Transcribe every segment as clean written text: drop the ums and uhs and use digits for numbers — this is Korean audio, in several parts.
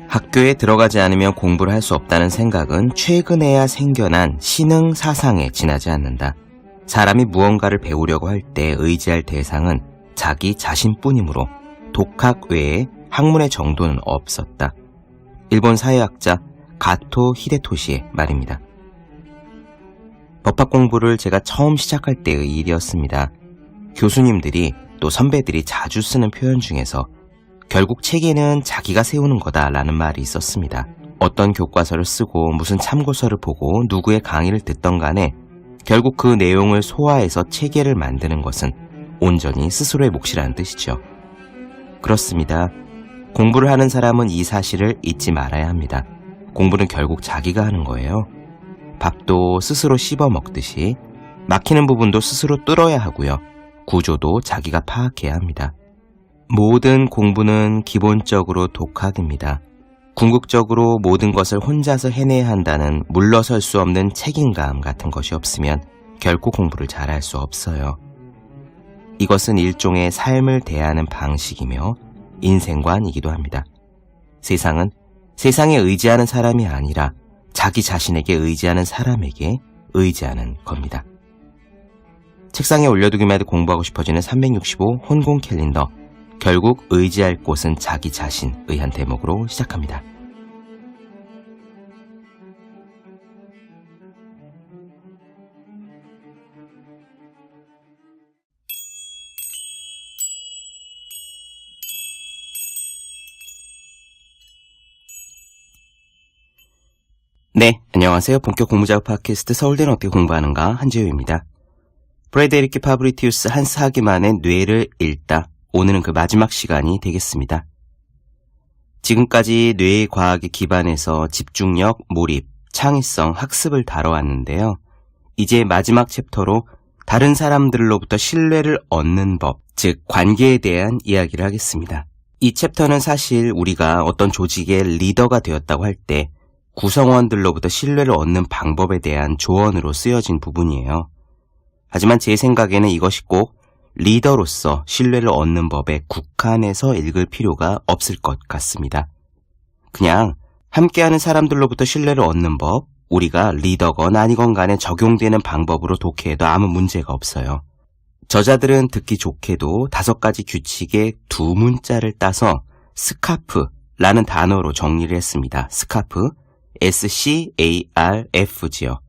학교에 들어가지 않으면 공부를 할 수 없다는 생각은 최근에야 생겨난 신흥 사상에 지나지 않는다. 사람이 무언가를 배우려고 할 때 의지할 대상은 자기 자신뿐이므로 독학 외에 학문의 정도는 없었다. 일본 사회학자 가토 히데토시의 말입니다. 법학 공부를 제가 처음 시작할 때의 일이었습니다. 교수님들이 또 선배들이 자주 쓰는 표현 중에서 결국 체계는 자기가 세우는 거다라는 말이 있었습니다. 어떤 교과서를 쓰고 무슨 참고서를 보고 누구의 강의를 듣던 간에 결국 그 내용을 소화해서 체계를 만드는 것은 온전히 스스로의 몫이라는 뜻이죠. 그렇습니다. 공부를 하는 사람은 이 사실을 잊지 말아야 합니다. 공부는 결국 자기가 하는 거예요. 밥도 스스로 씹어 먹듯이 막히는 부분도 스스로 뚫어야 하고요. 구조도 자기가 파악해야 합니다. 모든 공부는 기본적으로 독학입니다. 궁극적으로 모든 것을 혼자서 해내야 한다는 물러설 수 없는 책임감 같은 것이 없으면 결코 공부를 잘할 수 없어요. 이것은 일종의 삶을 대하는 방식이며 인생관이기도 합니다. 세상은 세상에 의지하는 사람이 아니라 자기 자신에게 의지하는 사람에게 의지하는 겁니다. 책상에 올려두기만 해도 공부하고 싶어지는 365 혼공 캘린더, 결국 의지할 곳은 자기 자신의 한 대목으로 시작합니다. 네, 안녕하세요. 본격 공부작업 팟캐스트 서울대는 어떻게 공부하는가 한지우입니다. 프레데리키 파브리티우스 한스 하기만의 뇌를 읽다. 오늘은 그 마지막 시간이 되겠습니다. 지금까지 뇌의 과학에 기반해서 집중력, 몰입, 창의성, 학습을 다뤄왔는데요. 이제 마지막 챕터로 다른 사람들로부터 신뢰를 얻는 법, 즉 관계에 대한 이야기를 하겠습니다. 이 챕터는 사실 우리가 어떤 조직의 리더가 되었다고 할 때 구성원들로부터 신뢰를 얻는 방법에 대한 조언으로 쓰여진 부분이에요. 하지만 제 생각에는 이것이 꼭 리더로서 신뢰를 얻는 법에 국한해서 읽을 필요가 없을 것 같습니다. 그냥 함께하는 사람들로부터 신뢰를 얻는 법, 우리가 리더건 아니건 간에 적용되는 방법으로 독해해도 아무 문제가 없어요. 저자들은 듣기 좋게도 5가지 규칙의 두 문자를 따서 스카프라는 단어로 정리를 했습니다. 스카프, SCARF지요.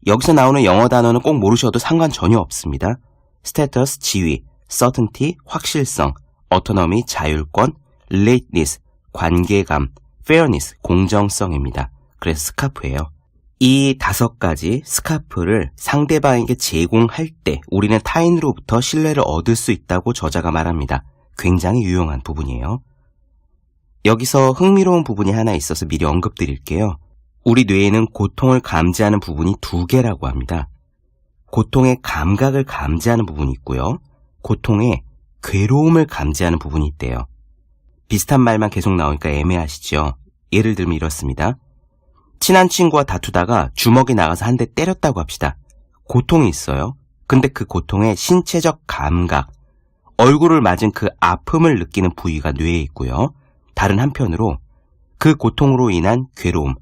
여기서 나오는 영어 단어는 꼭 모르셔도 상관 전혀 없습니다. 스테터스, 지위, certainty, 확실성, autonomy, 자율권, relatedness, 관계감, fairness, 공정성입니다. 그래서 스카프예요. 이 5가지 스카프를 상대방에게 제공할 때 우리는 타인으로부터 신뢰를 얻을 수 있다고 저자가 말합니다. 굉장히 유용한 부분이에요. 여기서 흥미로운 부분이 하나 있어서 미리 언급드릴게요. 우리 뇌에는 고통을 감지하는 부분이 2개라고 합니다. 고통의 감각을 감지하는 부분이 있고요. 고통의 괴로움을 감지하는 부분이 있대요. 비슷한 말만 계속 나오니까 애매하시죠? 예를 들면 이렇습니다. 친한 친구와 다투다가 주먹이 나가서 한 대 때렸다고 합시다. 고통이 있어요. 근데 그 고통의 신체적 감각, 얼굴을 맞은 그 아픔을 느끼는 부위가 뇌에 있고요. 다른 한편으로 그 고통으로 인한 괴로움,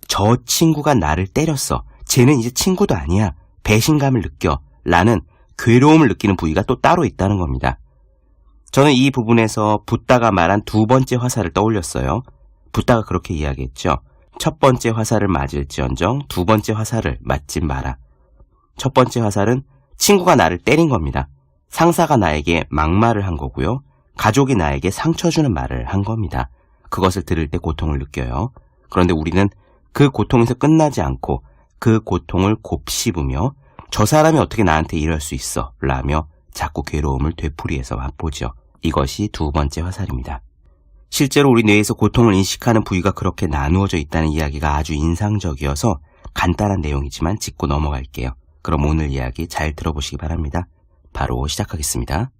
저 친구가 나를 때렸어. 쟤는 이제 친구도 아니야. 배신감을 느껴. 라는 괴로움을 느끼는 부위가 또 따로 있다는 겁니다. 저는 이 부분에서 붓다가 말한 2번째 화살을 떠올렸어요. 붓다가 그렇게 이야기했죠. 첫 번째 화살을 맞을지언정 2번째 화살을 맞지 마라. 첫 번째 화살은 친구가 나를 때린 겁니다. 상사가 나에게 막말을 한 거고요. 가족이 나에게 상처 주는 말을 한 겁니다. 그것을 들을 때 고통을 느껴요. 그런데 우리는 그 고통에서 끝나지 않고 그 고통을 곱씹으며 저 사람이 어떻게 나한테 이럴 수 있어? 라며 자꾸 괴로움을 되풀이해서 맛보죠. 이것이 2번째 화살입니다. 실제로 우리 뇌에서 고통을 인식하는 부위가 그렇게 나누어져 있다는 이야기가 아주 인상적이어서 간단한 내용이지만 짚고 넘어갈게요. 그럼 오늘 이야기 잘 들어보시기 바랍니다. 바로 시작하겠습니다.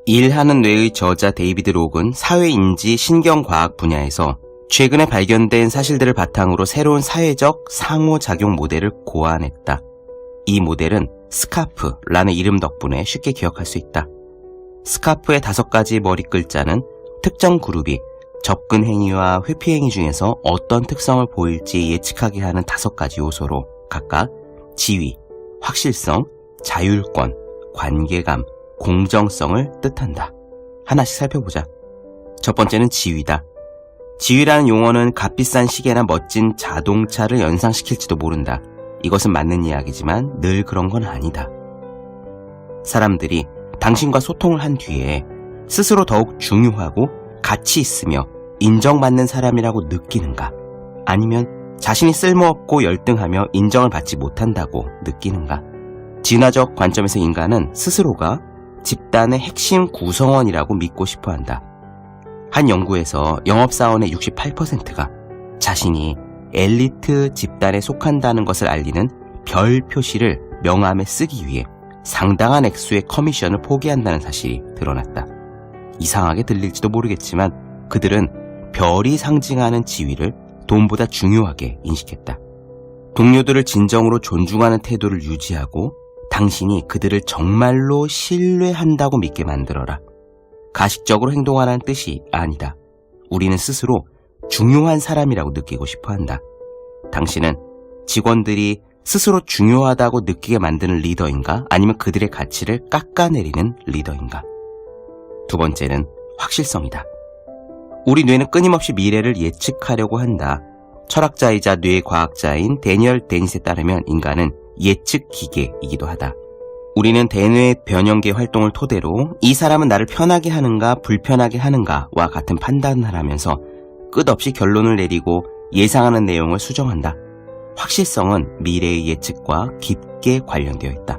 일하는 뇌의 저자 데이비드 록은 사회인지 신경과학 분야에서 최근에 발견된 사실들을 바탕으로 새로운 사회적 상호작용 모델을 고안했다. 이 모델은 스카프라는 이름 덕분에 쉽게 기억할 수 있다. 스카프의 5가지 머리 글자는 특정 그룹이 접근 행위와 회피 행위 중에서 어떤 특성을 보일지 예측하게 하는 5가지 요소로 각각 지위, 확실성, 자율권, 관계감, 공정성을 뜻한다. 하나씩 살펴보자. 첫 번째는 지위다. 지위라는 용어는 값비싼 시계나 멋진 자동차를 연상시킬지도 모른다. 이것은 맞는 이야기지만 늘 그런 건 아니다. 사람들이 당신과 소통을 한 뒤에 스스로 더욱 중요하고 가치 있으며 인정받는 사람이라고 느끼는가? 아니면 자신이 쓸모없고 열등하며 인정을 받지 못한다고 느끼는가? 진화적 관점에서 인간은 스스로가 집단의 핵심 구성원이라고 믿고 싶어한다. 한 연구에서 영업사원의 68%가 자신이 엘리트 집단에 속한다는 것을 알리는 별 표시를 명함에 쓰기 위해 상당한 액수의 커미션을 포기한다는 사실이 드러났다. 이상하게 들릴지도 모르겠지만 그들은 별이 상징하는 지위를 돈보다 중요하게 인식했다. 동료들을 진정으로 존중하는 태도를 유지하고 당신이 그들을 정말로 신뢰한다고 믿게 만들어라. 가식적으로 행동하라는 뜻이 아니다. 우리는 스스로 중요한 사람이라고 느끼고 싶어한다. 당신은 직원들이 스스로 중요하다고 느끼게 만드는 리더인가? 아니면 그들의 가치를 깎아내리는 리더인가? 두 번째는 확실성이다. 우리 뇌는 끊임없이 미래를 예측하려고 한다. 철학자이자 뇌과학자인 데니얼 데니스에 따르면 인간은 예측 기계이기도 하다. 우리는 대뇌 변형계 활동을 토대로 이 사람은 나를 편하게 하는가 불편하게 하는가와 같은 판단을 하면서 끝없이 결론을 내리고 예상하는 내용을 수정한다. 확실성은 미래의 예측과 깊게 관련되어 있다.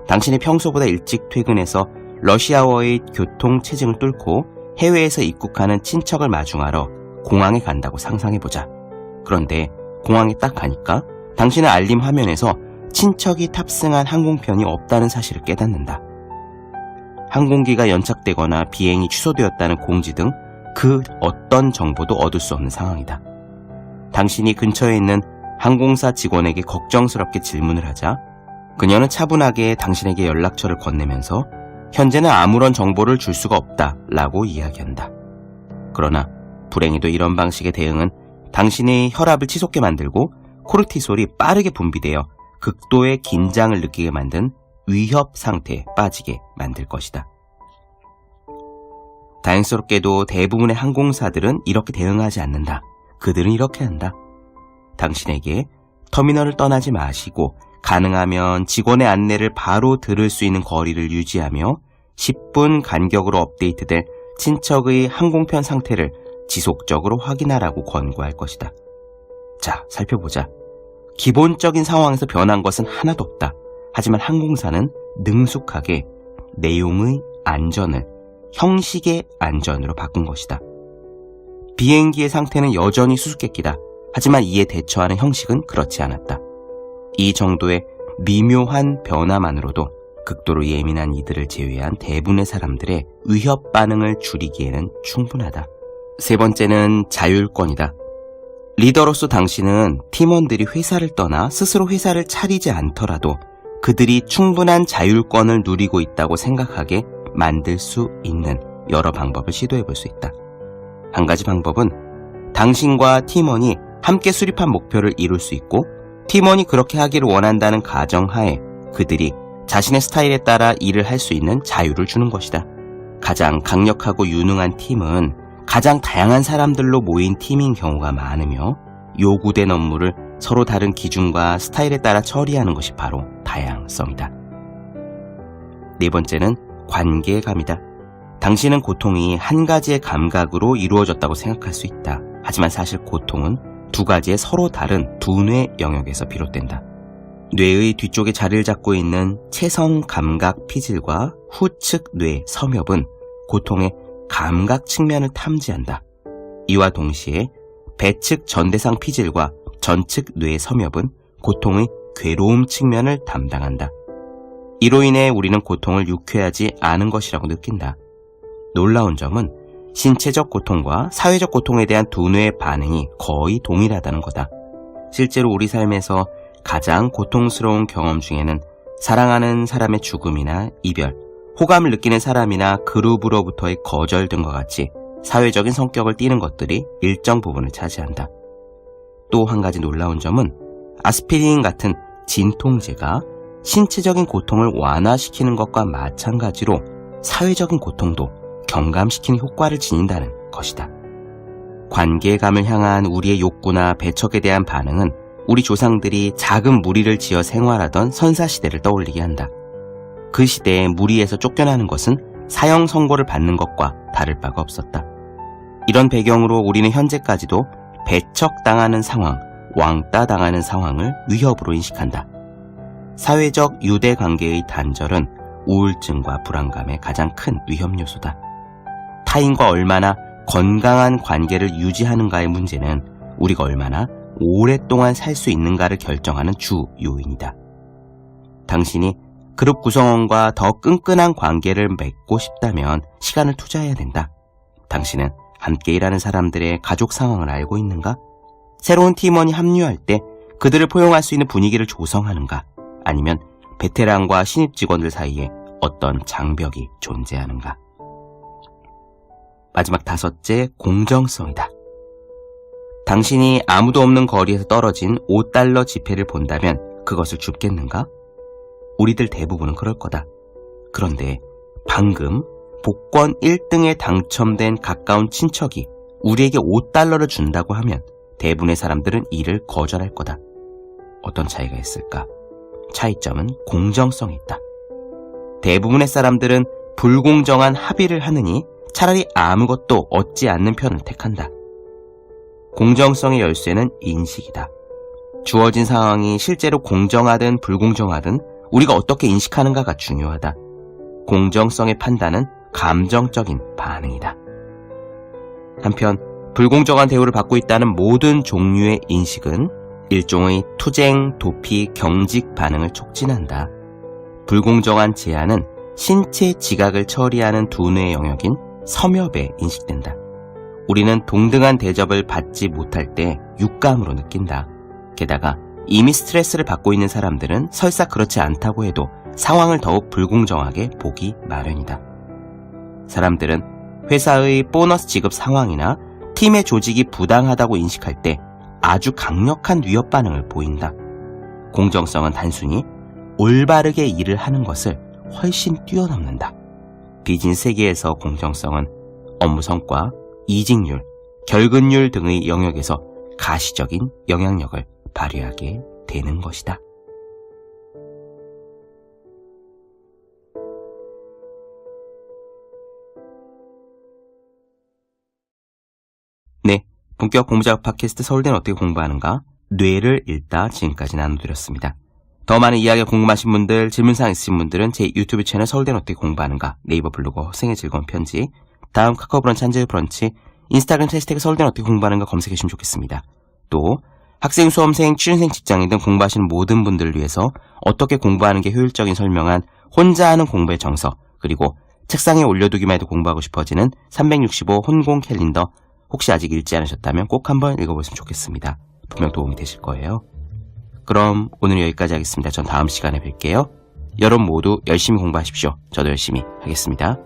당신이 평소보다 일찍 퇴근해서 러시아워의 교통 체증을 뚫고 해외에서 입국하는 친척을 마중하러 공항에 간다고 상상해보자. 그런데 공항에 딱 가니까 당신의 알림 화면에서 친척이 탑승한 항공편이 없다는 사실을 깨닫는다. 항공기가 연착되거나 비행이 취소되었다는 공지 등 그 어떤 정보도 얻을 수 없는 상황이다. 당신이 근처에 있는 항공사 직원에게 걱정스럽게 질문을 하자 그녀는 차분하게 당신에게 연락처를 건네면서 현재는 아무런 정보를 줄 수가 없다라고 이야기한다. 그러나 불행히도 이런 방식의 대응은 당신의 혈압을 치솟게 만들고 코르티솔이 빠르게 분비되어 극도의 긴장을 느끼게 만든 위협 상태에 빠지게 만들 것이다. 다행스럽게도 대부분의 항공사들은 이렇게 대응하지 않는다. 그들은 이렇게 한다. 당신에게 터미널을 떠나지 마시고 가능하면 직원의 안내를 바로 들을 수 있는 거리를 유지하며 10분 간격으로 업데이트될 친척의 항공편 상태를 지속적으로 확인하라고 권고할 것이다. 자, 살펴보자. 기본적인 상황에서 변한 것은 하나도 없다. 하지만 항공사는 능숙하게 내용의 안전을 형식의 안전으로 바꾼 것이다. 비행기의 상태는 여전히 수수께끼다. 하지만 이에 대처하는 형식은 그렇지 않았다. 이 정도의 미묘한 변화만으로도 극도로 예민한 이들을 제외한 대부분의 사람들의 위협 반응을 줄이기에는 충분하다. 세 번째는 자율권이다. 리더로서 당신은 팀원들이 회사를 떠나 스스로 회사를 차리지 않더라도 그들이 충분한 자율권을 누리고 있다고 생각하게 만들 수 있는 여러 방법을 시도해 볼 수 있다. 한 가지 방법은 당신과 팀원이 함께 수립한 목표를 이룰 수 있고 팀원이 그렇게 하기를 원한다는 가정하에 그들이 자신의 스타일에 따라 일을 할 수 있는 자유를 주는 것이다. 가장 강력하고 유능한 팀은 가장 다양한 사람들로 모인 팀인 경우가 많으며 요구된 업무를 서로 다른 기준과 스타일에 따라 처리하는 것이 바로 다양성이다. 네 번째는 관계감이다. 당신은 고통이 한 가지의 감각으로 이루어졌다고 생각할 수 있다. 하지만 사실 고통은 두 가지의 서로 다른 두뇌 영역에서 비롯된다. 뇌의 뒤쪽에 자리를 잡고 있는 체성 감각 피질과 후측 뇌 섬엽은 고통의 감각 측면을 탐지한다. 이와 동시에 배측 전대상 피질과 전측 뇌 섬엽은 고통의 괴로움 측면을 담당한다. 이로 인해 우리는 고통을 유쾌하지 않은 것이라고 느낀다. 놀라운 점은 신체적 고통과 사회적 고통에 대한 두뇌의 반응이 거의 동일하다는 거다. 실제로 우리 삶에서 가장 고통스러운 경험 중에는 사랑하는 사람의 죽음이나 이별, 호감을 느끼는 사람이나 그룹으로부터의 거절 등과 같이 사회적인 성격을 띠는 것들이 일정 부분을 차지한다. 또 한 가지 놀라운 점은 아스피린 같은 진통제가 신체적인 고통을 완화시키는 것과 마찬가지로 사회적인 고통도 경감시키는 효과를 지닌다는 것이다. 관계감을 향한 우리의 욕구나 배척에 대한 반응은 우리 조상들이 작은 무리를 지어 생활하던 선사시대를 떠올리게 한다. 그 시대에 무리에서 쫓겨나는 것은 사형 선고를 받는 것과 다를 바가 없었다. 이런 배경으로 우리는 현재까지도 배척당하는 상황, 왕따당하는 상황을 위협으로 인식한다. 사회적 유대관계의 단절은 우울증과 불안감의 가장 큰 위험 요소다. 타인과 얼마나 건강한 관계를 유지하는가의 문제는 우리가 얼마나 오랫동안 살 수 있는가를 결정하는 주 요인이다. 당신이 그룹 구성원과 더 끈끈한 관계를 맺고 싶다면 시간을 투자해야 된다. 당신은 함께 일하는 사람들의 가족 상황을 알고 있는가? 새로운 팀원이 합류할 때 그들을 포용할 수 있는 분위기를 조성하는가? 아니면 베테랑과 신입 직원들 사이에 어떤 장벽이 존재하는가? 마지막 다섯째, 공정성이다. 당신이 아무도 없는 거리에서 떨어진 $5 지폐를 본다면 그것을 줍겠는가? 우리들 대부분은 그럴 거다. 그런데 방금 복권 1등에 당첨된 가까운 친척이 우리에게 $5를 준다고 하면 대부분의 사람들은 이를 거절할 거다. 어떤 차이가 있을까? 차이점은 공정성이 있다. 대부분의 사람들은 불공정한 합의를 하느니 차라리 아무것도 얻지 않는 편을 택한다. 공정성의 열쇠는 인식이다. 주어진 상황이 실제로 공정하든 불공정하든 우리가 어떻게 인식하는가가 중요하다. 공정성의 판단은 감정적인 반응이다. 한편 불공정한 대우를 받고 있다는 모든 종류의 인식은 일종의 투쟁, 도피, 경직 반응을 촉진한다. 불공정한 제한은 신체 지각을 처리하는 두뇌의 영역인 섬엽에 인식된다. 우리는 동등한 대접을 받지 못할 때 육감으로 느낀다. 게다가 이미 스트레스를 받고 있는 사람들은 설사 그렇지 않다고 해도 상황을 더욱 불공정하게 보기 마련이다. 사람들은 회사의 보너스 지급 상황이나 팀의 조직이 부당하다고 인식할 때 아주 강력한 위협 반응을 보인다. 공정성은 단순히 올바르게 일을 하는 것을 훨씬 뛰어넘는다. 비즈니스 세계에서 공정성은 업무 성과, 이직률, 결근율 등의 영역에서 가시적인 영향력을 발휘하게 되는 것이다. 네, 본격 공부작업 팟캐스트 서울대는 어떻게 공부하는가? 뇌를 읽다 지금까지 나눠드렸습니다. 더 많은 이야기가 궁금하신 분들, 질문사항 있으신 분들은 제 유튜브 채널 서울대는 어떻게 공부하는가, 네이버 블로그 허생의 즐거운 편지, 다음 카카오 브런치 한재의 브런치, 인스타그램 해시태그 서울대는 어떻게 공부하는가 검색해 주시면 좋겠습니다. 또 학생, 수험생, 취준생, 직장인 등 공부하시는 모든 분들을 위해서 어떻게 공부하는 게 효율적인 설명한 혼자 하는 공부의 정서, 그리고 책상에 올려두기만 해도 공부하고 싶어지는 365 혼공 캘린더, 혹시 아직 읽지 않으셨다면 꼭 한번 읽어보시면 좋겠습니다. 분명 도움이 되실 거예요. 그럼 오늘 여기까지 하겠습니다. 전 다음 시간에 뵐게요. 여러분 모두 열심히 공부하십시오. 저도 열심히 하겠습니다.